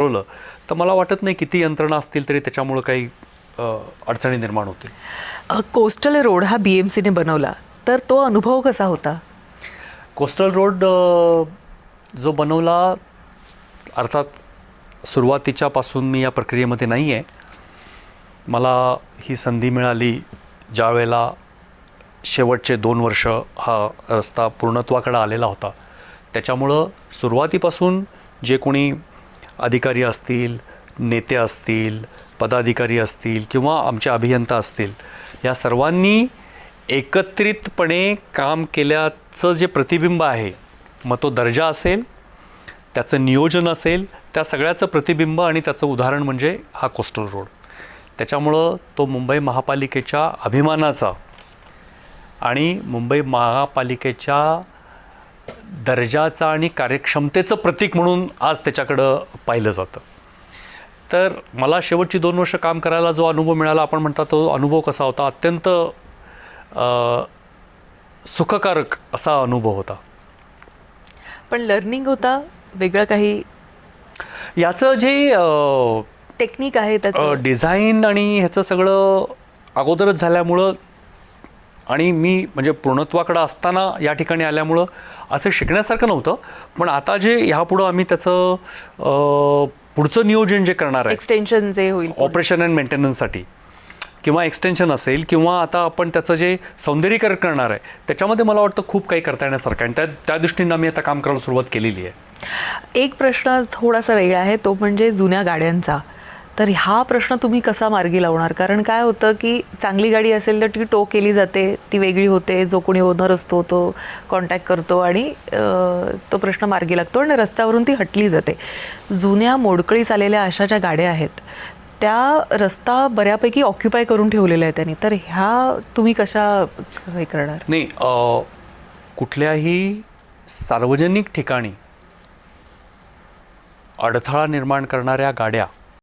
ठरवलं तर मला वाटत नाही किती यंत्रणा असतील तरी त्याच्यामुळे काही अडचणी निर्माण होतील. कोस्टल रोड हा BMCने बनवला, तर तो अनुभव कसा होता? कोस्टल रोड जो बनवला, अर्थात सुरुवातीच्यापासून मी या प्रक्रियेमध्ये नाही आहे. मला ही संधी मिळाली ज्या वेळेला शेवटचे 2 वर्ष हा रस्ता पूर्णत्वाकडे आलेला होता. त्याच्यामुळं सुरुवातीपासून जे कोणी अधिकारी असतील, नेते असतील, पदाधिकारी असतील किंवा आमचे अभियंता असतील, या सर्वांनी एकत्रितपणे काम केल्याचं जे प्रतिबिंब आहे, मग तो दर्जा असेल, त्याचं नियोजन असेल, त्या सगळ्याचं प्रतिबिंब आणि त्याचं उदाहरण म्हणजे हा कोस्टल रोड. त्याच्यामुळं तो मुंबई महापालिकेच्या अभिमानाचा आणि मुंबई महापालिकेच्या दर्जाचा आणि कार्यक्षमतेचं प्रतीक म्हणून आज त्याच्याकडं पाहिलं जातं. तर मला शेवटची 2 वर्ष काम करायला जो अनुभव मिळाला, आपण म्हणता तो अनुभव कसा होता? अत्यंत सुखकारक असा अनुभव होता. पण लर्निंग होता वेगळं काही? याचं जे टेक्निक आहे त्याचं डिझाईन आणि ह्याचं सगळं अगोदरच झाल्यामुळं आणि मी म्हणजे पूर्णत्वाकडं असताना या ठिकाणी आल्यामुळं असं शिकण्यासारखं नव्हतं. पण आता जे ह्यापुढं आम्ही त्याचं पुढचं नियोजन जे करणार आहे, एक्सटेन्शन जे होईल ऑपरेशन अँड मेंटेनन्ससाठी किंवा एक्सटेन्शन असेल किंवा आता आपण त्याचं जे सौंदर्यीकरण करणार आहे, त्याच्यामध्ये मला वाटतं खूप काही करता येण्यासारखं आहे. आणि त्या दृष्टीनं आम्ही आता काम करायला सुरुवात केलेली आहे. एक प्रश्न थोडासा वेगळा आहे, तो म्हणजे जुन्या गाड्यांचा. तर हा प्रश्न तुम्ही कसा मार्गी लावणार? कारण काय होतं की चांगली गाडी असेल तर ती टो केली जाते, ती वेगळी होते, जो कोणी ओनर असतो तो कॉन्टॅक्ट करतो आणि तो प्रश्न मार्गी लागतो आणि रस्त्यावरून ती हटली जाते. जुन्या मोडकळीस आलेल्या अशा ज्या गाड्या आहेत त्या रस्ता बऱ्यापैकी ऑक्युपाय करून ठेवलेला आहे त्यांनी, तर ह्या तुम्ही कशा हे करणार? नाही, कुठल्याही सार्वजनिक ठिकाणी अडथळा निर्माण करणाऱ्या गाड्या